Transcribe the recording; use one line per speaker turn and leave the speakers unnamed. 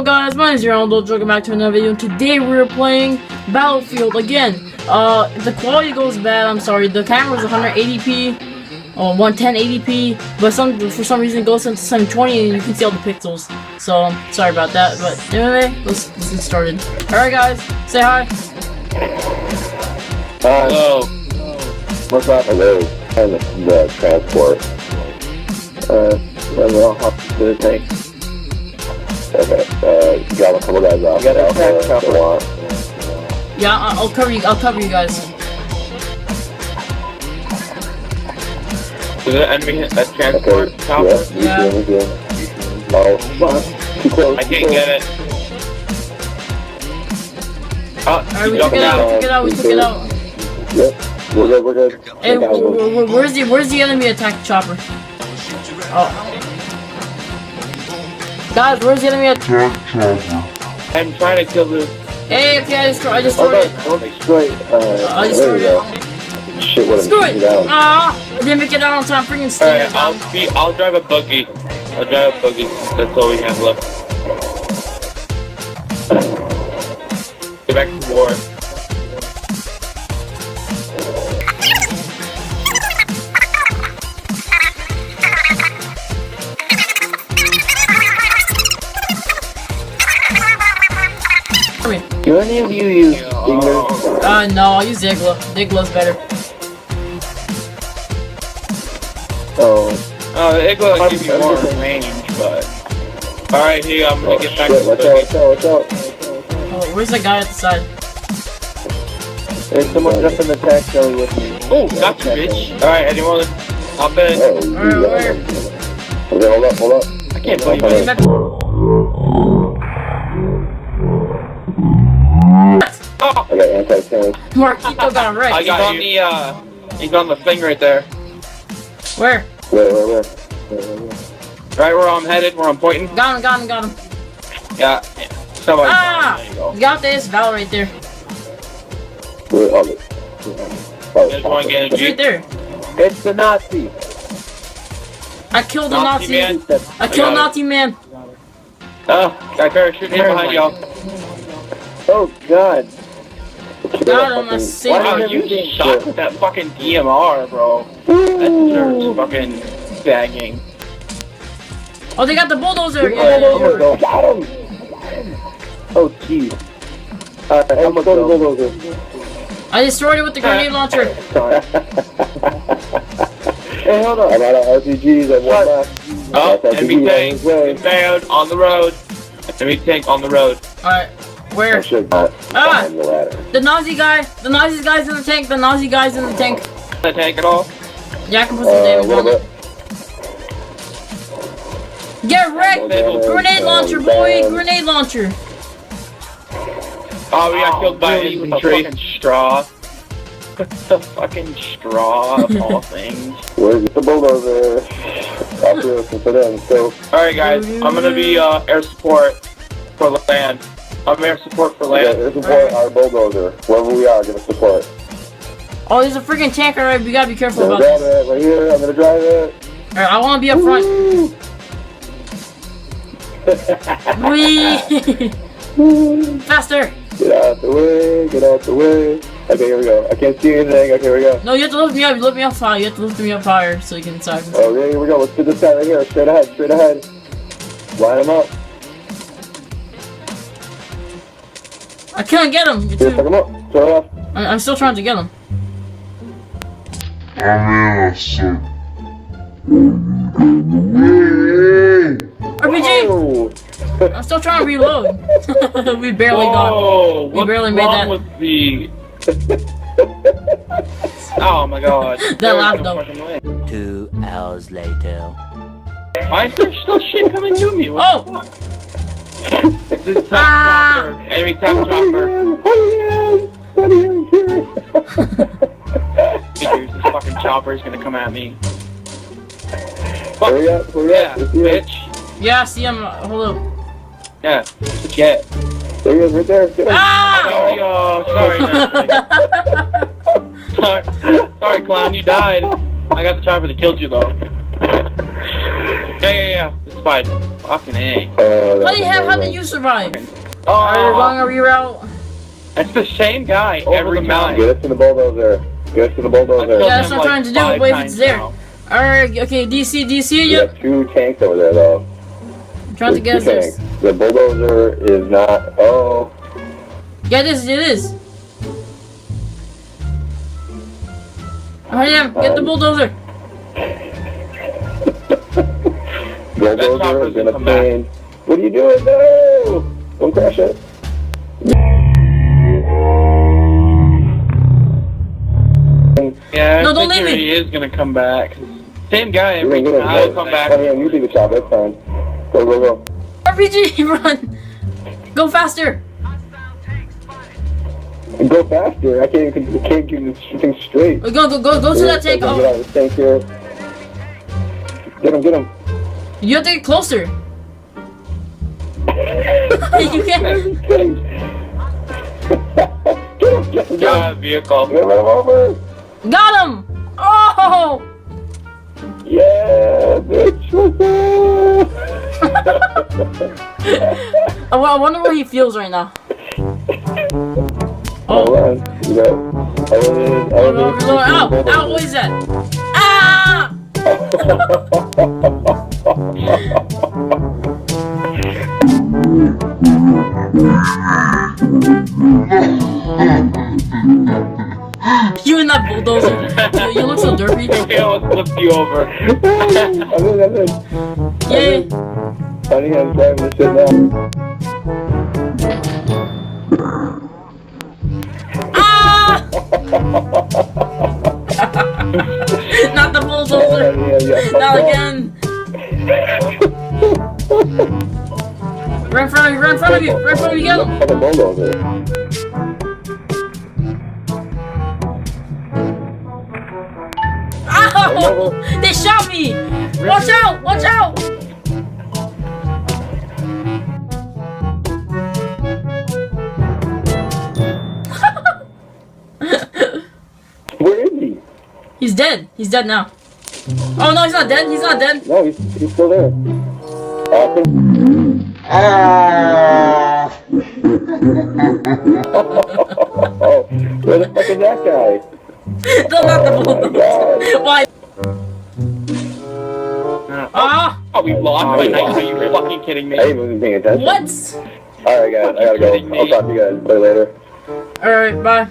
Hello guys, my name is Ronaldo. Welcome back to another video. And today we're playing Battlefield again. If the quality goes bad, I'm sorry. The camera is 180p or 11080p, but for some reason it goes into 720 and you can see all the pixels. So sorry about that. But anyway, let's get started. All right, guys, say hi.
Hello.
What's up? Hello. And the transport. Then we'll hop to the tank. Okay, grab a couple guys off.
You got a tank chopper.
Yeah, I'll cover you. I'll cover you guys.
Is it enemy hit that transport chopper?
Yeah.
Oh, fuck. Too close.
I can't get it.
Alright, we took it out. We took it out.
Yep. We're good.
Hey, where's the enemy attack chopper? Oh. Guys, where's the enemy attack chopper?
I'm trying to kill this.
Hey, okay, I destroyed it.
Don't destroy it.
I destroyed it.
Shit, what
Screw it! Ah! I didn't make it out on time. Freaking stay.
Alright, I'll drive a buggy. That's all we have left. Get back to war.
Do any of you use Stinger?
No, I'll use Zigla. Zigla's better.
Oh,
It will give you more range, but... Alright, here, I'm gonna get back to the
watch
buggy.
out.
Oh, where's the guy at the side?
There's someone up in the tank going with me.
Oh, gotcha, bitch. Alright, anyone hop in?
Where?
Okay, hold up.
I can't believe it. Oh!
Okay, anti-tank.
Marquito got him right.
He's on the thing right there.
Where?
Where?
Right where I'm headed, where I'm pointing.
Got him.
Yeah. Somebody.
Ah!
There you go.
You got this Val right there.
Where are they?
There's one getting
It's right there.
It's the Nazi.
I killed the Nazi.
man.
I killed Nazi man.
Oh, got parachuting in behind y'all.
Oh God.
Got him. I saved
Wow,
him.
you shot with that fucking DMR, bro. That deserves fucking bagging.
Oh, they got the bulldozer.
Go. Got him. Oh jeez. I'm gonna go to bulldozer.
I destroyed it with the grenade launcher.
Hey, hold on. I'm out of RPGs. I want back.
Oh, enemy tank inbound on the road. Enemy tank on the road.
Alright, where?
I should not climb the ladder.
The Nazi guy. The Nazi guy's in the tank. The Nazi guy's in the tank.
The tank at all?
Yeah, I can put some damage on it. Get wrecked! Grenade launcher, boy! Grenade launcher!
Oh, we got killed by an infantry. Fucking straw. The fucking straw of all things.
Where's the bulldozer? I'll do it for them, so.
Alright guys, I'm gonna be air support for land. I'm air support for land.
Yeah, there's support our bulldozer. Wherever we are, give us support.
Oh, there's a freaking tank alright, we gotta be careful about
Grab
this.
it, right here, I'm gonna drive it.
Alright, I wanna be up front. Whee! Faster!
Get out the way. Okay, here we go. I can't see anything. Okay, here we go.
No, you have to lift me up. You lift me up higher. You have to lift me up higher so you can side.
Oh, yeah, here we go. Let's do this guy right here. Straight ahead. Line him up.
I can't get him.
Here, pick him up. Turn left.
I'm still trying to get him. RPG!
Oh.
I'm still trying to reload. We barely got. We barely made that.
With the... Oh my god.
That laughed though.
2 hours later.
Why is there still shit coming to me?
Oh!
This is top chopper. Enemy top chopper. Figures this fucking chopper is gonna come at me.
Hurry up.
Yeah, bitch.
Yeah, see him. Hold up.
Yeah, get.
There he is, right there. Get him.
Ah!
Oh, sorry. Sorry, clown, you died. I got the chopper that killed you, though. Yeah. This spider. Fucking A.
How did you survive?
Oh,
Alright, wrong reroute.
it's the same guy every time.
Get us to the bulldozer. Get us to the bulldozer.
Yeah, that's what I'm trying to do. Wait, if it's there. Alright, okay, DC,
We
yep.
have 2 tanks over there, though.
I'm trying to
There's
get
2
this.
tanks. The bulldozer is not. Oh.
Yeah, it is. Hurry up, get the bulldozer.
Bulldozer is gonna pain. What are you doing? No! Don't crash it.
Yeah,
No,
I
don't
think
leave me.
he is gonna come back. Same guy every
Get
time.
him,
I'll come back.
Oh, yeah, you do the job. That's fine. Go.
RPG, run! Go faster!
Go faster. I can't keep this thing straight.
Go to that tank.
Get out
Oh,
of this tank here. Get him.
you have to get closer. You can't.
Get him.
Yeah, vehicle.
Get him over.
Got him! Oh!
Yeah, bitch.
I wonder what he feels right now.
Hold
Oh,
on. You go.
ow! What is that? Ah! You and that bulldozer. You look so derpy.
Okay, I'll flip you over.
I'm in.
Yay!
Honey, I'm driving this shit now.
Ah! Not the bulldozer. Not again. Right in front of you. Get him.
Fucking bulldozer.
Ow! They shot me! Watch out!
Where is he?
He's dead now. Oh no, he's not dead.
No, he's still there. Oh, where the fuck is that guy?
No, not the
Oh my
bulldozer.
God.
Why? Ah!
Oh, we lost by 9. Are you fucking kidding me?
I ain't even paying attention.
What?
Alright guys, I gotta go. I'll talk to you guys later.
Alright, bye.